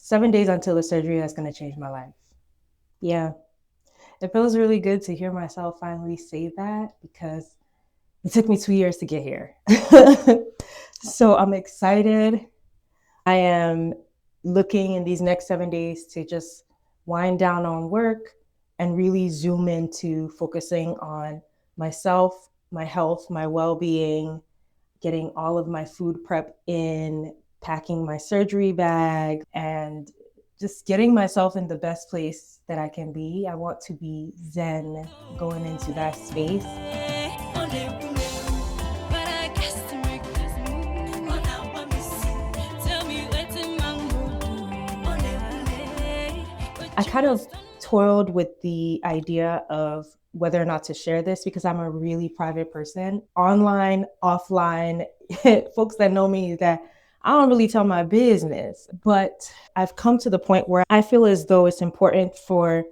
7 days until the surgery that's going to change my life. Yeah, it feels really good to hear myself finally say that because it took me 2 years to get here. So I'm excited. I am looking in these next 7 days to just wind down on work and really zoom into focusing on myself, my health, my well being, getting all of my food prep in, packing my surgery bag, and just getting myself in the best place that I can be. I want to be zen going into that space. I kind of toiled with the idea of whether or not to share this because I'm a really private person. Online, offline, folks that know me that I don't really tell my business, but I've come to the point where I feel as though it's important for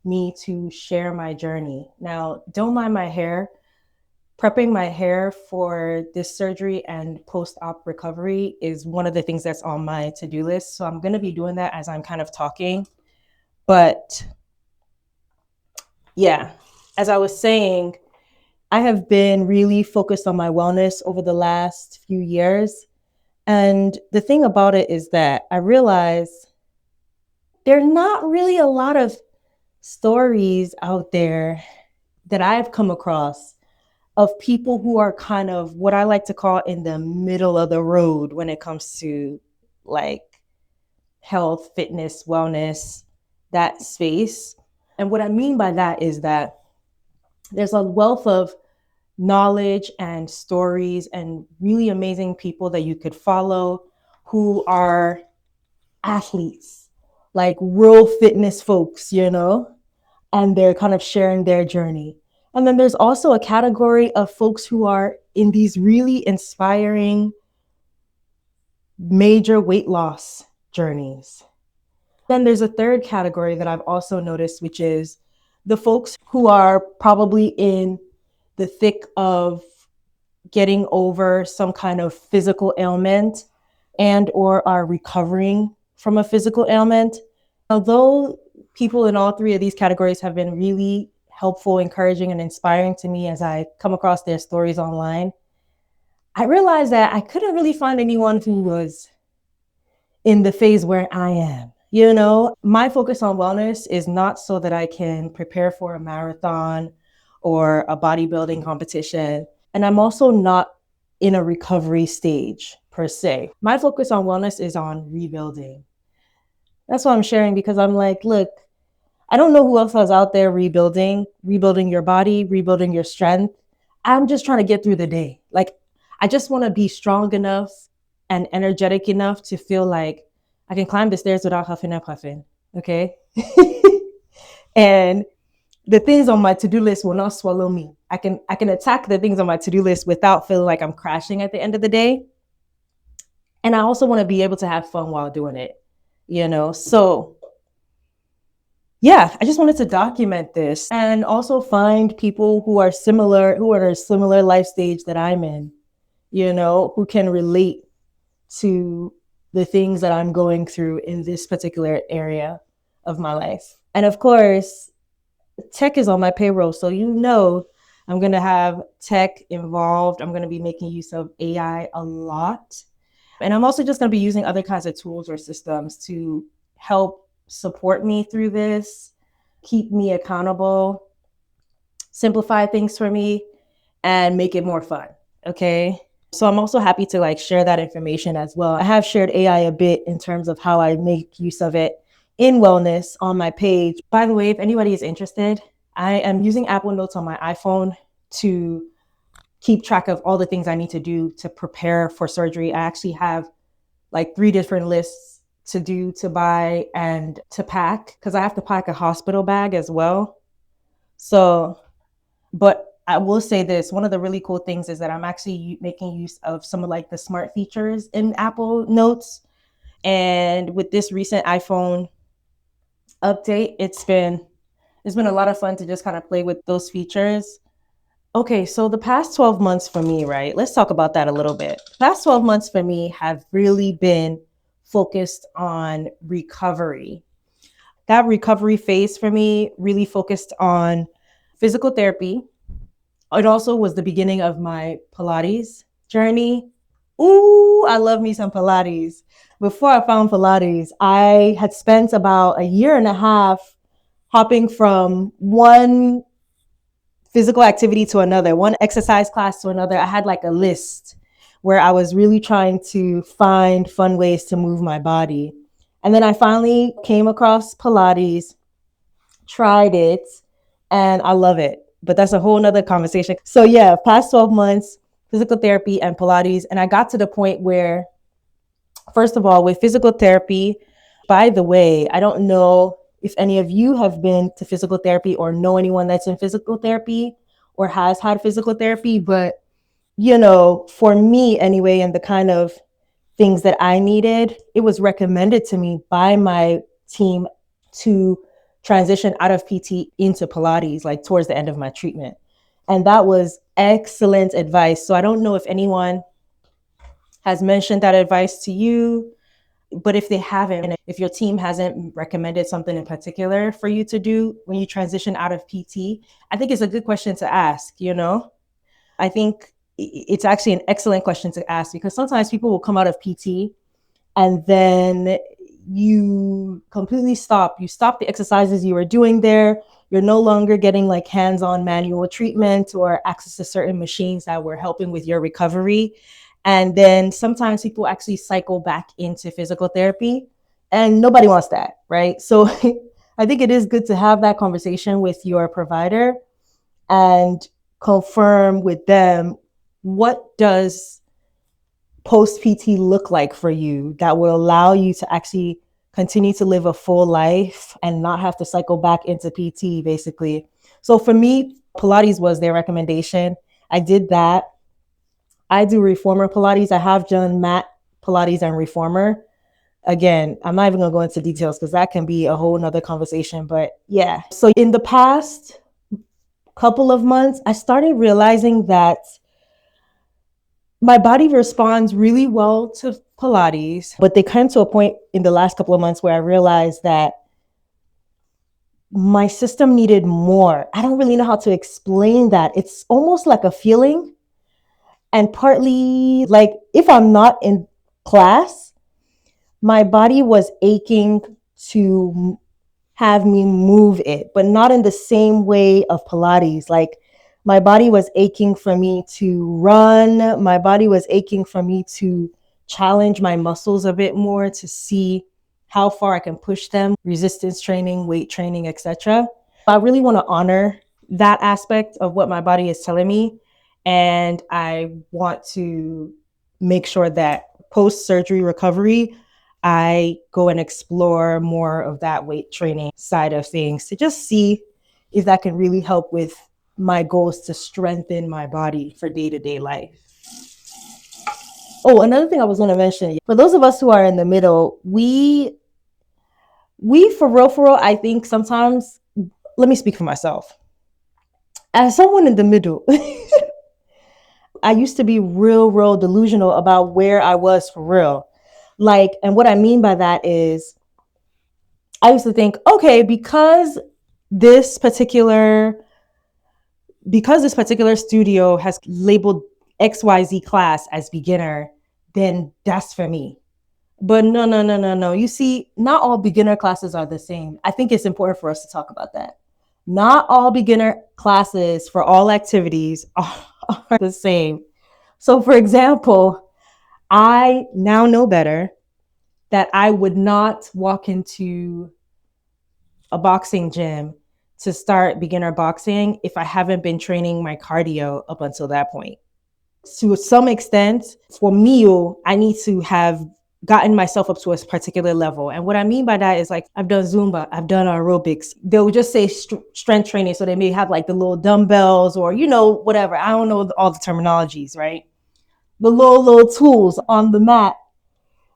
me to share my journey. Now, don't mind my hair. Prepping my hair for this surgery and post-op recovery is one of the things that's on my to-do list. So I'm going to be doing that as I'm kind of talking. But yeah, as I was saying, I have been really focused on my wellness over the last few years. And the thing about it is that I realize there are not really a lot of stories out there that I've come across of people who are kind of what I like to call in the middle of the road when it comes to like health, fitness, wellness, that space. And what I mean by that is that there's a wealth of knowledge and stories and really amazing people that you could follow who are athletes, like real fitness folks, and they're kind of sharing their journey. And then there's also a category of folks who are in these really inspiring major weight loss journeys. Then there's a third category that I've also noticed, which is the folks who are probably in the thick of getting over some kind of physical ailment and or are recovering from a physical ailment. Although people in all three of these categories have been really helpful, encouraging, and inspiring to me as I come across their stories online, I realized that I couldn't really find anyone who was in the phase where I am. My focus on wellness is not so that I can prepare for a marathon or a bodybuilding competition. And I'm also not in a recovery stage per se. My focus on wellness is on rebuilding. That's what I'm sharing because I'm like, look, I don't know who else is out there rebuilding your body, rebuilding your strength. I'm just trying to get through the day. Like, I just want to be strong enough and energetic enough to feel like I can climb the stairs without huffing and puffing. Okay. And the things on my to-do list will not swallow me. I can attack the things on my to-do list without feeling like I'm crashing at the end of the day. And I also want to be able to have fun while doing it, So yeah, I just wanted to document this and also find people who are in a similar life stage that I'm in, who can relate to the things that I'm going through in this particular area of my life. And of course, tech is on my payroll. So, I'm going to have tech involved. I'm going to be making use of AI a lot. And I'm also just going to be using other kinds of tools or systems to help support me through this, keep me accountable, simplify things for me, and make it more fun. Okay. So I'm also happy to share that information as well. I have shared AI a bit in terms of how I make use of it in wellness on my page. By the way, if anybody is interested, I am using Apple Notes on my iPhone to keep track of all the things I need to do to prepare for surgery. I actually have 3 different lists to do, to buy, and to pack, because I have to pack a hospital bag as well. So, but I will say this, one of the really cool things is that I'm actually making use of some of the smart features in Apple Notes. And with this recent iPhone update, it's been a lot of fun to just kind of play with those features. Okay, so the past 12 months for me, right? Let's talk about that a little bit. The past 12 months for me have really been focused on recovery. That recovery phase for me really focused on physical therapy. It also was the beginning of my Pilates journey. Ooh, I love me some Pilates. Before I found Pilates, I had spent about a year and a half hopping from one physical activity to another, one exercise class to another. I had like a list where I was really trying to find fun ways to move my body. And then I finally came across Pilates, tried it, and I love it. But that's a whole nother conversation. So yeah, past 12 months, physical therapy and Pilates. And I got to the point where, first of all, with physical therapy, by the way, I don't know if any of you have been to physical therapy or know anyone that's in physical therapy or has had physical therapy, but for me anyway, and the kind of things that I needed, it was recommended to me by my team to transition out of PT into Pilates, like towards the end of my treatment. And that was excellent advice. So I don't know if anyone has mentioned that advice to you, but if they haven't, and if your team hasn't recommended something in particular for you to do when you transition out of PT, I think it's a good question to ask. I think it's actually an excellent question to ask, because sometimes people will come out of PT and then you completely stop the exercises you were doing there. You're no longer getting like hands-on manual treatment or access to certain machines that were helping with your recovery. And then sometimes people actually cycle back into physical therapy, and nobody wants that, right? So I think it is good to have that conversation with your provider and confirm with them, what does post PT look like for you that will allow you to actually continue to live a full life and not have to cycle back into PT, basically. So for me, Pilates was their recommendation. I did that. I do reformer Pilates. I have done mat Pilates and reformer. Again, I'm not even going to go into details because that can be a whole nother conversation. But yeah, so in the past couple of months, I started realizing that my body responds really well to Pilates, but they came to a point in the last couple of months where I realized that my system needed more. I don't really know how to explain that. It's almost like a feeling. And partly, like, if I'm not in class, my body was aching to have me move it, but not in the same way of Pilates. Like, my body was aching for me to run. My body was aching for me to challenge my muscles a bit more, to see how far I can push them, resistance training, weight training, etc. I really want to honor that aspect of what my body is telling me. And I want to make sure that post-surgery recovery, I go and explore more of that weight training side of things to just see if that can really help with my goals to strengthen my body for day-to-day life. Oh, another thing I was going to mention, for those of us who are in the middle, we for real, I think sometimes, let me speak for myself. As someone in the middle, I used to be real delusional about where I was for real. Like, and what I mean by that is, I used to think, okay, because this particular studio has labeled XYZ class as beginner, then that's for me. But no. You see, not all beginner classes are the same. I think it's important for us to talk about that. Not all beginner classes for all activities are the same. So for example, I now know better that I would not walk into a boxing gym to start beginner boxing if I haven't been training my cardio up until that point. To some extent, for me, I need to have gotten myself up to a particular level. And what I mean by that is, like, I've done Zumba, I've done aerobics. They'll just say strength training. So they may have like the little dumbbells or, whatever. I don't know all the terminologies, right? The little tools on the mat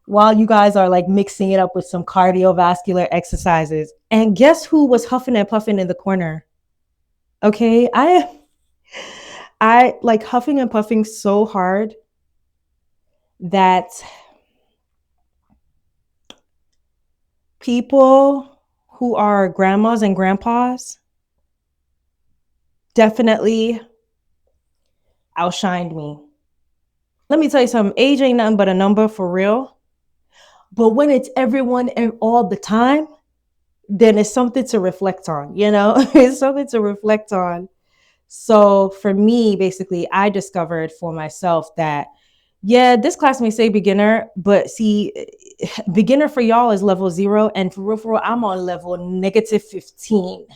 while you guys are like mixing it up with some cardiovascular exercises. And guess who was huffing and puffing in the corner? Okay, I like huffing and puffing so hard that People who are grandmas and grandpas definitely outshined me. Let me tell you something, age ain't nothing but a number for real. But when it's everyone and all the time, then it's something to reflect on, you know? It's something to reflect on. So for me, basically, I discovered for myself that, yeah, this class may say beginner, but see, beginner for y'all is level 0. And for real, I'm on level -15.